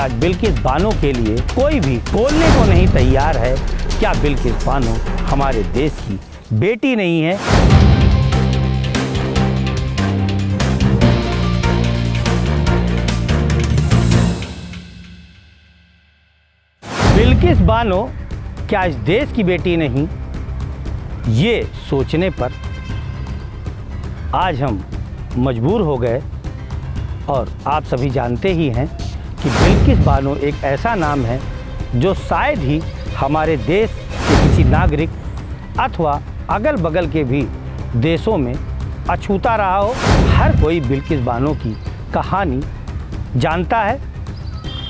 आज बिल्किस बानो के लिए कोई भी बोलने को नहीं तैयार है। क्या बिल्किस बानो हमारे देश की बेटी नहीं है? बिल्किस बानो क्या इस देश की बेटी नहीं? ये सोचने पर आज हम मजबूर हो गए। और आप सभी जानते ही हैं कि बिल्किस बानो एक ऐसा नाम है जो शायद ही हमारे देश के किसी नागरिक अथवा अगल बगल के भी देशों में अछूता रहा हो। हर कोई बिल्किस बानो की कहानी जानता है।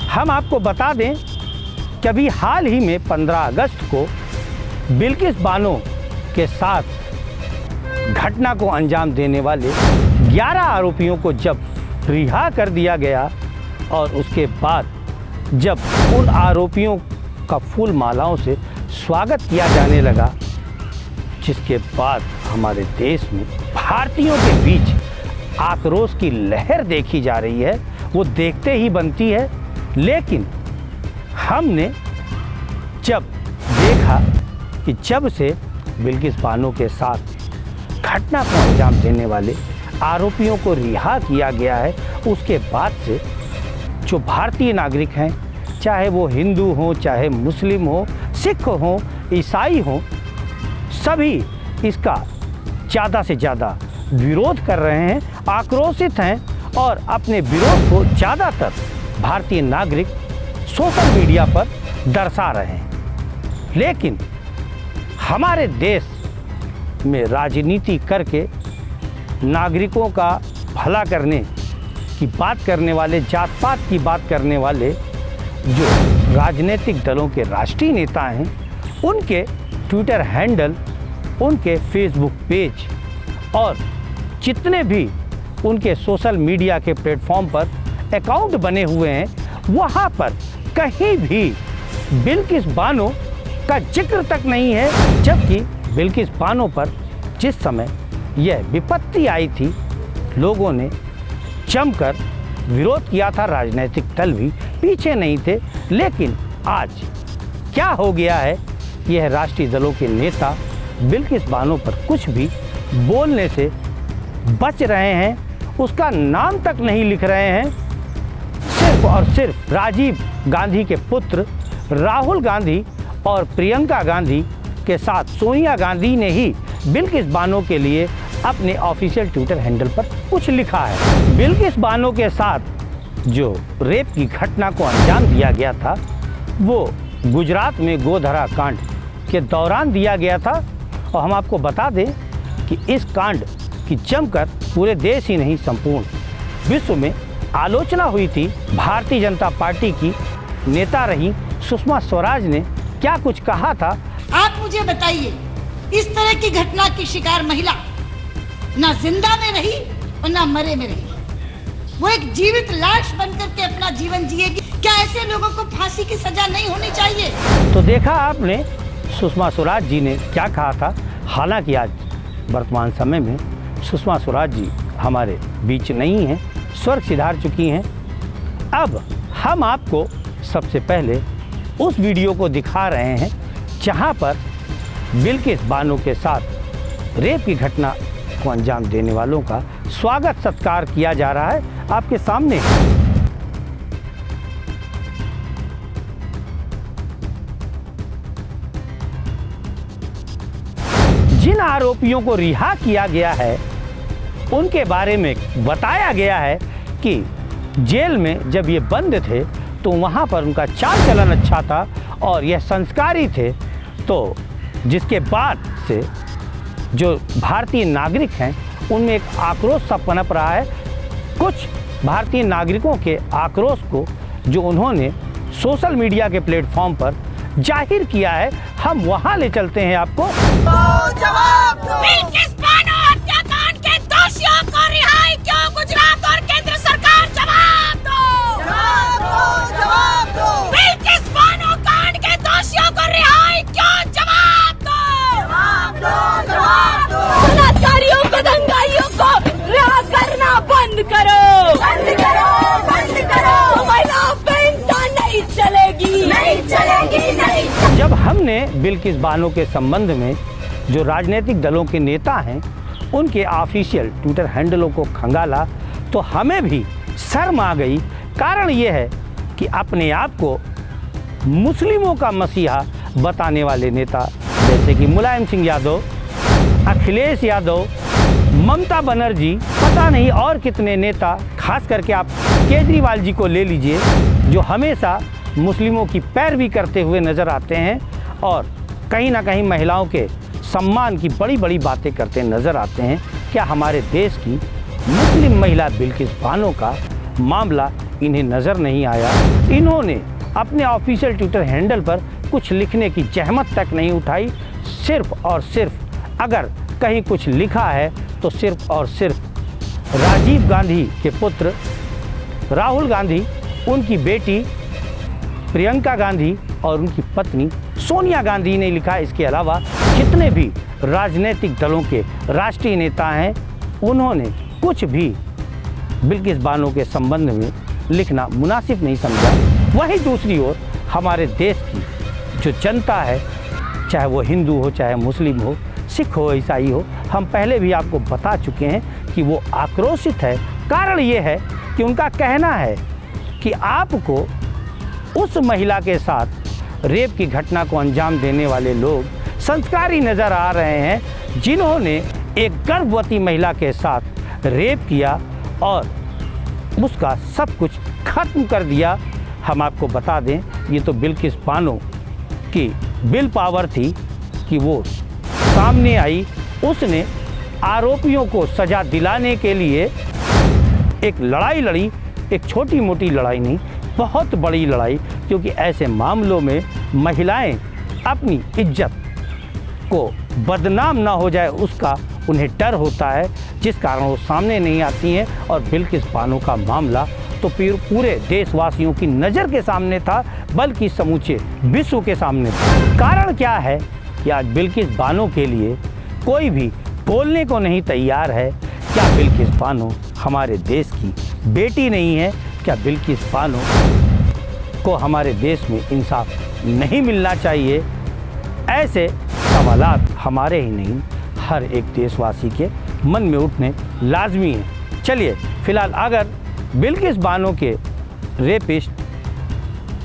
हम आपको बता दें कि अभी हाल ही में 15 अगस्त को बिल्किस बानो के साथ घटना को अंजाम देने वाले 11 आरोपियों को जब रिहा कर दिया गया और उसके बाद जब उन आरोपियों का फूल मालाओं से स्वागत किया जाने लगा, जिसके बाद हमारे देश में भारतीयों के बीच आक्रोश की लहर देखी जा रही है, वो देखते ही बनती है। लेकिन हमने जब देखा कि जब से बिल्किस बानो के साथ घटना को अंजाम देने वाले आरोपियों को रिहा किया गया है, उसके बाद से जो भारतीय नागरिक हैं, चाहे वो हिंदू हों, चाहे मुस्लिम हो, सिख हों, ईसाई हों, सभी इसका ज़्यादा से ज़्यादा विरोध कर रहे हैं, आक्रोशित हैं और अपने विरोध को ज़्यादातर भारतीय नागरिक सोशल मीडिया पर दर्शा रहे हैं। लेकिन हमारे देश में राजनीति करके नागरिकों का भला करने की बात करने वाले, जात पात की बात करने वाले जो राजनीतिक दलों के राष्ट्रीय नेता हैं, उनके ट्विटर हैंडल, उनके फेसबुक पेज और जितने भी उनके सोशल मीडिया के प्लेटफॉर्म पर अकाउंट बने हुए हैं, वहाँ पर कहीं भी बिल्किस बानो का जिक्र तक नहीं है। जबकि बिल्किस बानो पर जिस समय यह विपत्ति आई थी, लोगों ने जमकर विरोध किया था, राजनीतिक दल भी पीछे नहीं थे। लेकिन आज क्या हो गया है, यह राष्ट्रीय दलों के नेता बिल्किस बानो पर कुछ भी बोलने से बच रहे हैं, उसका नाम तक नहीं लिख रहे हैं। सिर्फ और सिर्फ राजीव गांधी के पुत्र राहुल गांधी और प्रियंका गांधी के साथ सोनिया गांधी ने ही बिल्किस बानो के लिए अपने ऑफिशियल ट्विटर हैंडल पर कुछ लिखा है। बिल्किस बानो के साथ जो रेप की घटना को अंजाम दिया गया था, वो गुजरात में गोधरा कांड के दौरान दिया गया था। और हम आपको बता दें कि इस कांड की जमकर पूरे देश ही नहीं, संपूर्ण विश्व में आलोचना हुई थी। भारतीय जनता पार्टी की नेता रही सुषमा स्वराज ने क्या कुछ कहा था। आप मुझे बताइए, इस तरह की घटना की शिकार महिला ना जिंदा में रही और ना मरे में रही, वो एक जीवित लाश बनकर के अपना जीवन जिएगी। क्या ऐसे लोगों को फांसी की सजा नहीं होनी चाहिए? तो देखा आपने सुषमा स्वराज जी ने क्या कहा था। हालांकि आज वर्तमान समय में सुषमा स्वराज जी हमारे बीच नहीं हैं, स्वर्ग सिधार चुकी हैं। अब हम आपको सबसे पहले उस वीडियो को दिखा रहे हैं जहां पर बिल्किस बानो के साथ रेप की घटना को अंजाम देने वालों का स्वागत सत्कार किया जा रहा है आपके सामने। जिन आरोपियों को रिहा किया गया है, उनके बारे में बताया गया है कि जेल में जब ये बंद थे तो वहाँ पर उनका चाल चलन अच्छा था और यह संस्कारी थे। तो जिसके बाद से जो भारतीय नागरिक हैं, उनमें एक आक्रोश सा पनप रहा है। कुछ भारतीय नागरिकों के आक्रोश को जो उन्होंने सोशल मीडिया के प्लेटफॉर्म पर जाहिर किया है, हम वहाँ ले चलते हैं आपको। बिल्किस बानो हत्याकांड के दोषियों को रिहाई क्यों? गुजरात और केंद्र सरकार जवाब दो, जवाब दो। बिल्किस बानो कांड के दोषियों को रिहाई क्यों? जवाब दो, जवाब दो। बलात्कारियों को, दंगाइयों को रिहा करना बंद करो, बंद करो, बंद करो। महिलाओं पे इंसान बिल्किस बानो के संबंध में जो राजनीतिक दलों के नेता हैं उनके ऑफिशियल ट्विटर हैंडलों को खंगाला तो हमें भी शर्म आ गई। कारण ये है कि अपने आप को मुस्लिमों का मसीहा बताने वाले नेता जैसे कि मुलायम सिंह यादव, अखिलेश यादव, ममता बनर्जी, पता नहीं और कितने नेता, खास करके आप केजरीवाल जी को ले लीजिए, जो हमेशा मुस्लिमों की पैरवी करते हुए नज़र आते हैं और कहीं ना कहीं महिलाओं के सम्मान की बड़ी बड़ी बातें करते नज़र आते हैं। क्या हमारे देश की मुस्लिम महिला बिल्किस बानो का मामला इन्हें नज़र नहीं आया? इन्होंने अपने ऑफिशियल ट्विटर हैंडल पर कुछ लिखने की जहमत तक नहीं उठाई। सिर्फ और सिर्फ अगर कहीं कुछ लिखा है तो सिर्फ और सिर्फ राजीव गांधी के पुत्र राहुल गांधी, उनकी बेटी प्रियंका गांधी और उनकी पत्नी सोनिया गांधी ने लिखा। इसके अलावा जितने भी राजनीतिक दलों के राष्ट्रीय नेता हैं उन्होंने कुछ भी बिल्किस बानो के संबंध में लिखना मुनासिब नहीं समझा। वहीं दूसरी ओर हमारे देश की जो जनता है, चाहे वो हिंदू हो, चाहे मुस्लिम हो, सिख हो, ईसाई हो, हम पहले भी आपको बता चुके हैं कि वो आक्रोशित है। कारण ये है कि उनका कहना है कि आपको उस महिला के साथ रेप की घटना को अंजाम देने वाले लोग संस्कारी नज़र आ रहे हैं, जिन्होंने एक गर्भवती महिला के साथ रेप किया और उसका सब कुछ खत्म कर दिया। हम आपको बता दें, ये तो बिल्किस बानो की विल पावर थी कि वो सामने आई। उसने आरोपियों को सज़ा दिलाने के लिए एक लड़ाई लड़ी, एक छोटी मोटी लड़ाई नहीं, बहुत बड़ी लड़ाई, क्योंकि ऐसे मामलों में महिलाएं अपनी इज्जत को बदनाम ना हो जाए उसका उन्हें डर होता है, जिस कारण वो सामने नहीं आती हैं। और बिल्किस बानो का मामला तो फिर पूरे देशवासियों की नज़र के सामने था, बल्कि समूचे विश्व के सामने था। कारण क्या है कि आज बिल्किस बानो के लिए कोई भी बोलने को नहीं तैयार है। क्या बिल्किस बानो हमारे देश की बेटी नहीं है? क्या बिल्किस बानो को हमारे देश में इंसाफ नहीं मिलना चाहिए? ऐसे सवालात हमारे ही नहीं, हर एक देशवासी के मन में उठने लाजमी है। चलिए, फिलहाल अगर बिल्किस बानो के रेपिस्ट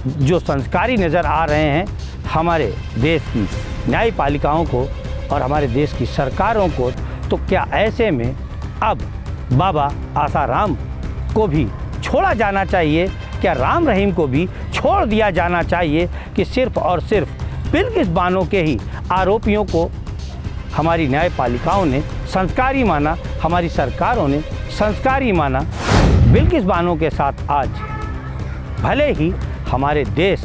जो संस्कारी नज़र आ रहे हैं हमारे देश की न्यायपालिकाओं को और हमारे देश की सरकारों को, तो क्या ऐसे में अब बाबा आसाराम को भी छोड़ा जाना चाहिए? क्या राम रहीम को भी छोड़ दिया जाना चाहिए कि सिर्फ और सिर्फ बिल्किस बानो के ही आरोपियों को हमारी न्यायपालिकाओं ने संस्कारी माना, हमारी सरकारों ने संस्कारी माना? बिल्किस बानो के साथ आज भले ही हमारे देश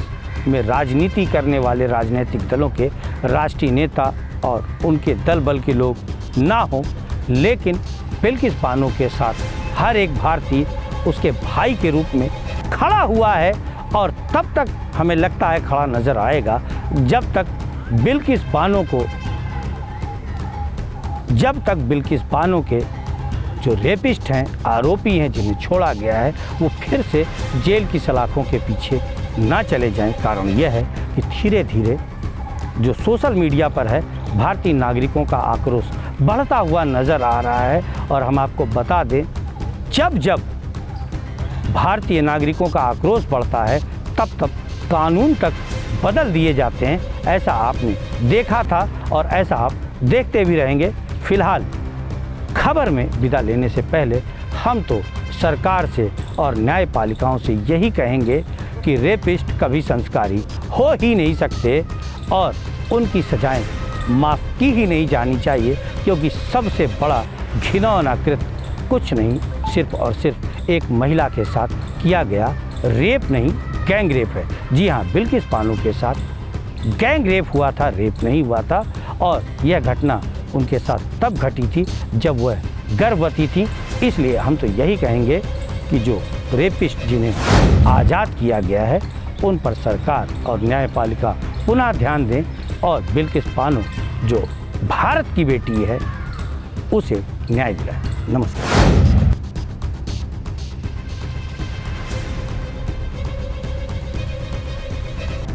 में राजनीति करने वाले राजनीतिक दलों के राष्ट्रीय नेता और उनके दल बल के लोग ना हों, लेकिन बिल्किस बानो के साथ हर एक भारतीय उसके भाई के रूप में खड़ा हुआ है। और तब तक हमें लगता है खड़ा नज़र आएगा जब तक बिल्किस बानो के जो रेपिस्ट हैं, आरोपी हैं, जिन्हें छोड़ा गया है, वो फिर से जेल की सलाखों के पीछे ना चले जाएं। कारण यह है कि धीरे धीरे जो सोशल मीडिया पर है भारतीय नागरिकों का आक्रोश बढ़ता हुआ नज़र आ रहा है। और हम आपको बता दें, जब जब भारतीय नागरिकों का आक्रोश बढ़ता है तब तब कानून तक बदल दिए जाते हैं। ऐसा आपने देखा था और ऐसा आप देखते भी रहेंगे। फिलहाल खबर में विदा लेने से पहले हम तो सरकार से और न्यायपालिकाओं से यही कहेंगे कि रेपिस्ट कभी संस्कारी हो ही नहीं सकते और उनकी सजाएं माफ़ की ही नहीं जानी चाहिए, क्योंकि सबसे बड़ा घिनौना कृत्य कुछ नहीं, सिर्फ और सिर्फ एक महिला के साथ किया गया रेप नहीं, गैंग रेप है। जी हाँ, बिल्किस बानो के साथ गैंग रेप हुआ था, रेप नहीं हुआ था। और यह घटना उनके साथ तब घटी थी जब वह गर्भवती थी। इसलिए हम तो यही कहेंगे कि जो रेपिस्ट जिन्हें आज़ाद किया गया है उन पर सरकार और न्यायपालिका पुनः ध्यान दें और बिल्किस बानो जो भारत की बेटी है उसे न्याय दिलाएं। नमस्कार।